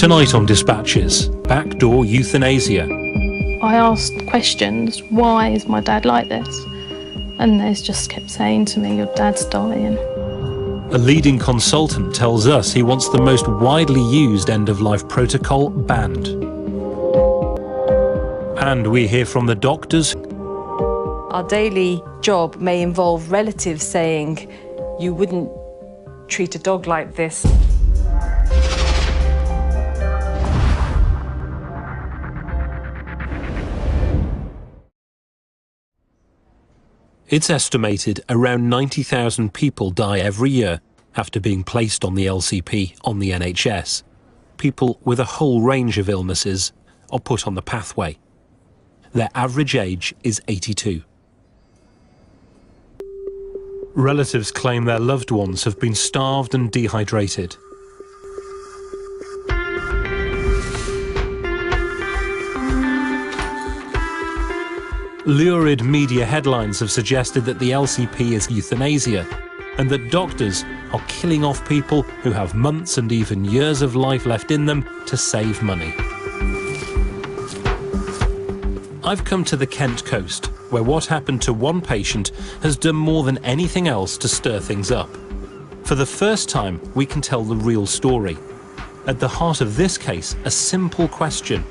Tonight on Dispatches, backdoor euthanasia. I asked questions, why is my dad like this? And they just kept saying to me, your dad's dying. A leading consultant tells us he wants the most widely used end-of-life protocol banned. And we hear from the doctors. Our daily job may involve relatives saying, you wouldn't treat a dog like this. It's estimated around 90,000 people die every year after being placed on the LCP on the NHS. People with a whole range of illnesses are put on the pathway. Their average age is 82. Relatives claim their loved ones have been starved and dehydrated. Lurid media headlines have suggested that the LCP is euthanasia and that doctors are killing off people who have months and even years of life left in them to save money. I've come to the Kent coast, where what happened to one patient has done more than anything else to stir things up. For the first time, we can tell the real story. At the heart of this case, a simple question.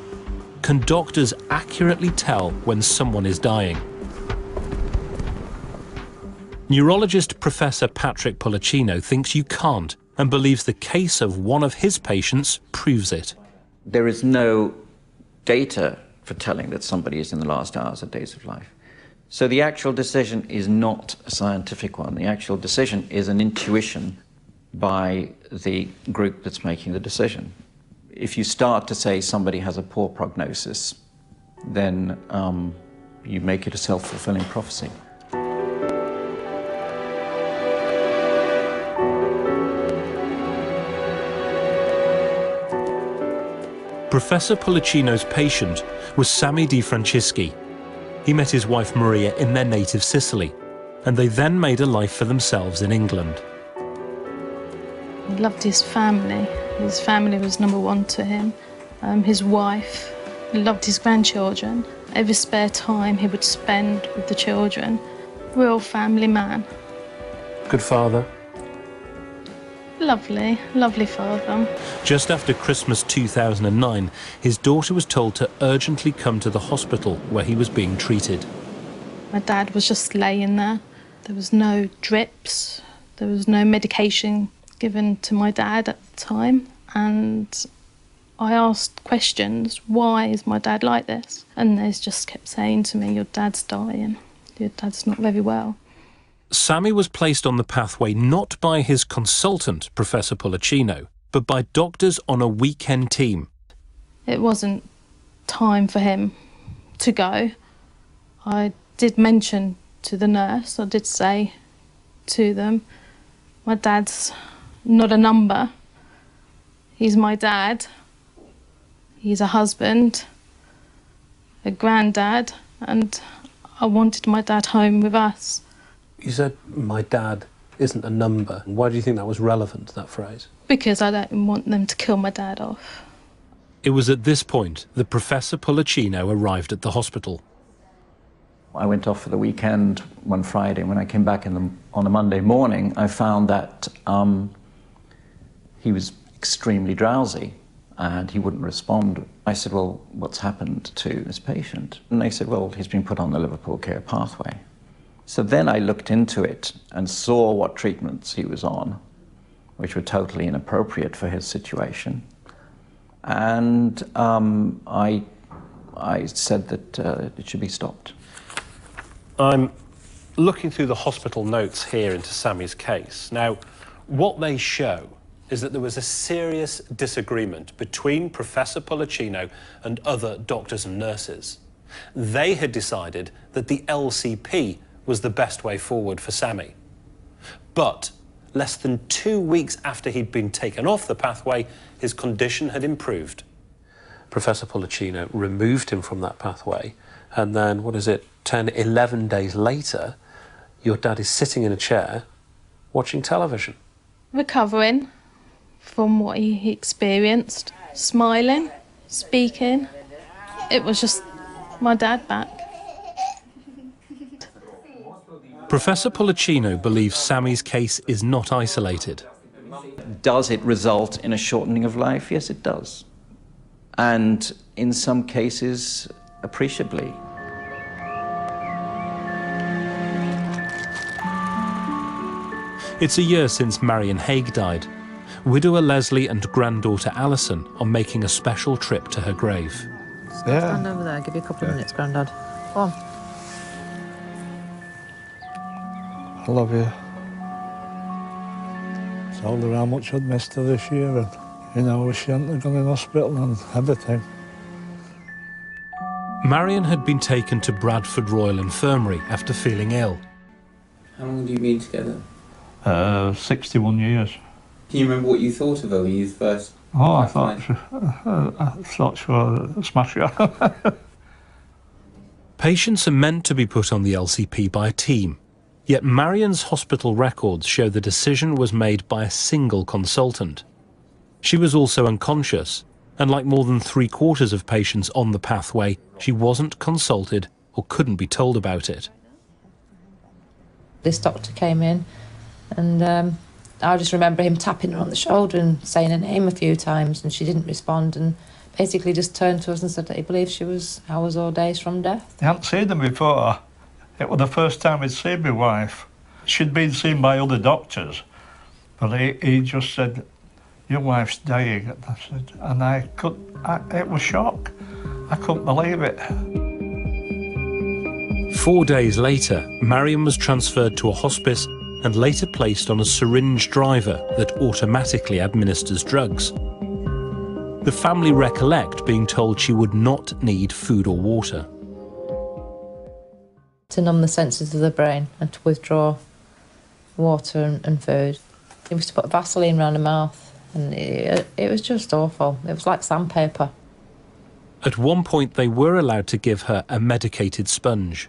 Can doctors accurately tell when someone is dying? Neurologist Professor Patrick Pollicino thinks you can't and believes the case of one of his patients proves it. There is no data for telling that somebody is in the last hours or days of life. So the actual decision is not a scientific one. The actual decision is an intuition by the group that's making the decision. If you start to say somebody has a poor prognosis, then you make it a self-fulfilling prophecy. Professor Pollicino's patient was Sammy Di Francisci. He met his wife Maria in their native Sicily, and they then made a life for themselves in England. He loved his family. His family was number one to him. His wife, he loved his grandchildren. Every spare time he would spend with the children. Real family man. Good father. Lovely, lovely father. Just after Christmas 2009, his daughter was told to urgently come to the hospital where he was being treated. My dad was just laying there. There was no drips, there was no medication given to my dad at the time, and I asked questions, why is my dad like this? And they just kept saying to me, your dad's dying, your dad's not very well. Sammy was placed on the pathway not by his consultant, Professor Pollicino, but by doctors on a weekend team. It wasn't time for him to go. I did mention to the nurse, I did say to them, my dad's not a number. He's my dad. He's a husband, a granddad, and I wanted my dad home with us. You said my dad isn't a number. Why do you think that was relevant, that phrase? Because I don't want them to kill my dad off. It was at this point that Professor Pollicino arrived at the hospital. I went off for the weekend one Friday, and when I came back on a Monday morning, I found that he was extremely drowsy and he wouldn't respond. I said, well, what's happened to this patient? And they said, well, he's been put on the Liverpool Care Pathway. So then I looked into it and saw what treatments he was on, which were totally inappropriate for his situation. And I said that it should be stopped. I'm looking through the hospital notes here into Sammy's case. Now, what they show is that there was a serious disagreement between Professor Pollicino and other doctors and nurses. They had decided that the LCP was the best way forward for Sammy. But less than 2 weeks after he'd been taken off the pathway, his condition had improved. Professor Pollicino removed him from that pathway, and then, 10, 11 days later, your dad is sitting in a chair watching television. Recovering from what he experienced. smiling, speaking. It was just my dad back. Professor Policino believes Sammy's case is not isolated. Does it result in a shortening of life? Yes, it does. And in some cases, appreciably. It's a year since Marion Haig died. Widower Leslie and granddaughter Alison are making a special trip to her grave. Yeah. Stand over there, give you a couple of minutes, Grandad. Go on. I love you. Told her how much I'd missed her this year, and, you know, she hadn't gone in hospital and everything. Marion had been taken to Bradford Royal Infirmary after feeling ill. How long have you been together? 61 years. Can you remember what you thought of her when you first... Oh, I thought she was a smasher. Patients are meant to be put on the LCP by a team, yet Marion's hospital records show the decision was made by a single consultant. She was also unconscious, and like more than 3/4 of patients on the pathway, she wasn't consulted or couldn't be told about it. This doctor came in, and I just remember him tapping her on the shoulder and saying her name a few times, and she didn't respond, and basically just turned to us and said that he believed she was hours or days from death. I hadn't seen them before. It was the first time I'd seen my wife. She'd been seen by other doctors, but he just said, "Your wife's dying." And I said, and it was shock. I couldn't believe it. 4 days later, Marion was transferred to a hospice and later placed on a syringe driver that automatically administers drugs. The family recollect being told she would not need food or water. To numb the senses of the brain and to withdraw water and food. He was to put Vaseline around her mouth, and it was just awful. It was like sandpaper. At one point, they were allowed to give her a medicated sponge.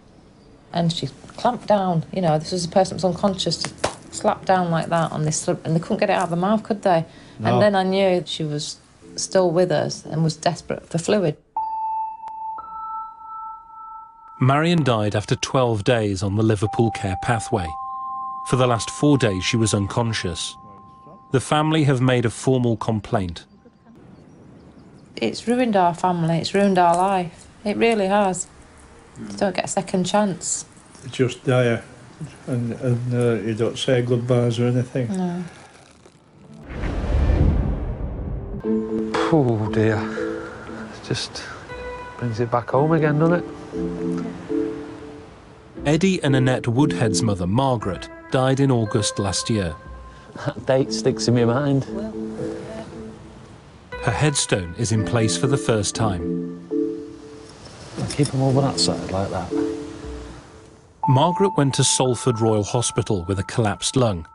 And she clamped down, you know, this was a person that was unconscious, just slapped down like that on this, and they couldn't get it out of her mouth, could they? No. And then I knew she was still with us and was desperate for fluid. Marion died after 12 days on the Liverpool Care Pathway. For the last 4 days, she was unconscious. The family have made a formal complaint. It's ruined our family, it's ruined our life. It really has. You don't get a second chance. It's just dire, and you don't say goodbyes or anything. No. Oh dear, it just brings it back home again, doesn't it? Eddie and Annette Woodhead's mother, Margaret, died in August last year. That date sticks in my mind. Her headstone is in place for the first time. I'll keep them over that side like that. Margaret went to Salford Royal Hospital with a collapsed lung.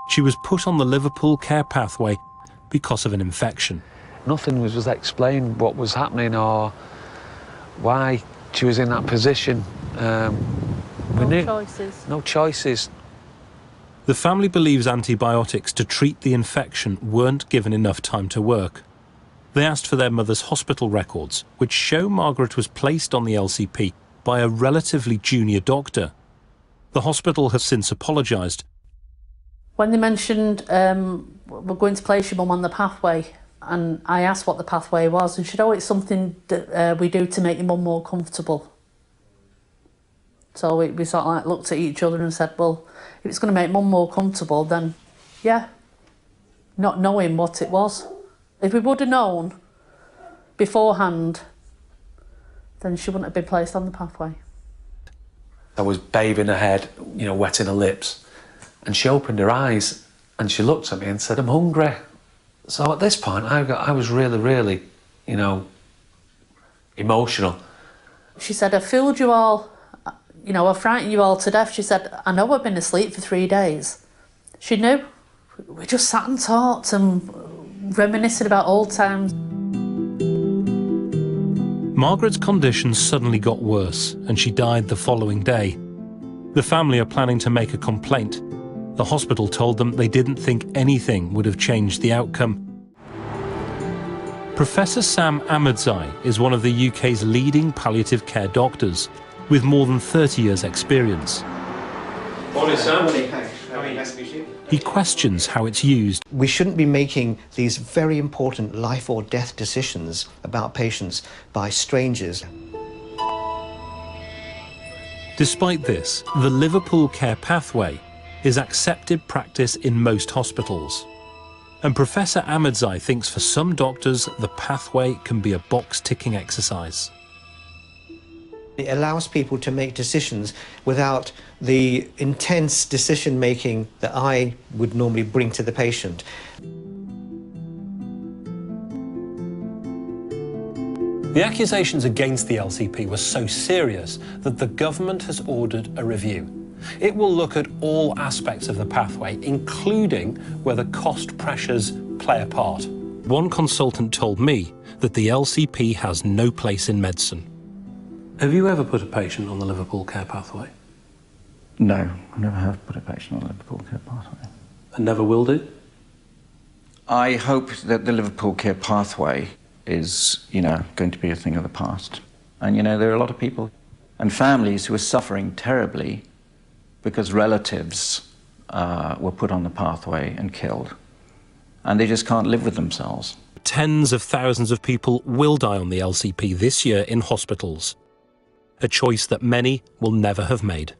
She was put on the Liverpool Care Pathway because of an infection. Nothing was explained what was happening or why she was in that position. No choices. The family believes antibiotics to treat the infection weren't given enough time to work. They asked for their mother's hospital records, which show Margaret was placed on the LCP by a relatively junior doctor. The hospital has since apologised. When they mentioned we're going to place your mum on the pathway, and I asked what the pathway was, and she said, "Oh, it's something that we do to make your mum more comfortable." So we sort of like looked at each other and said, well, if it's going to make mum more comfortable, then yeah, not knowing what it was. If we would have known beforehand, then she wouldn't have been placed on the pathway. I was bathing her head, you know, wetting her lips, and she opened her eyes and she looked at me and said, "I'm hungry." So at this point, I was really, really, you know, emotional. She said, "I fooled you all, you know, I frightened you all to death." She said, "I know I've been asleep for 3 days." She knew. We just sat and talked and reminiscing about old times. Margaret's condition suddenly got worse and she died the following day. The family are planning to make a complaint. The hospital told them they didn't think anything would have changed the outcome. Professor Sam Ahmadzai is one of the UK's leading palliative care doctors, with more than 30 years' experience. Morning, Sam. Morning, hi. How are you? Nice to meet you. He questions how it's used. We shouldn't be making these very important life or death decisions about patients by strangers. Despite this, the Liverpool Care Pathway is accepted practice in most hospitals. And Professor Ahmadzai thinks for some doctors, the pathway can be a box-ticking exercise. It allows people to make decisions without the intense decision-making that I would normally bring to the patient. The accusations against the LCP were so serious that the government has ordered a review. It will look at all aspects of the pathway, including whether cost pressures play a part. One consultant told me that the LCP has no place in medicine. Have you ever put a patient on the Liverpool Care Pathway? No, I never have put a patient on the Liverpool Care Pathway. And never will do? I hope that the Liverpool Care Pathway is, going to be a thing of the past. And, there are a lot of people and families who are suffering terribly because relatives were put on the pathway and killed. And they just can't live with themselves. Tens of thousands of people will die on the LCP this year in hospitals. A choice that many will never have made.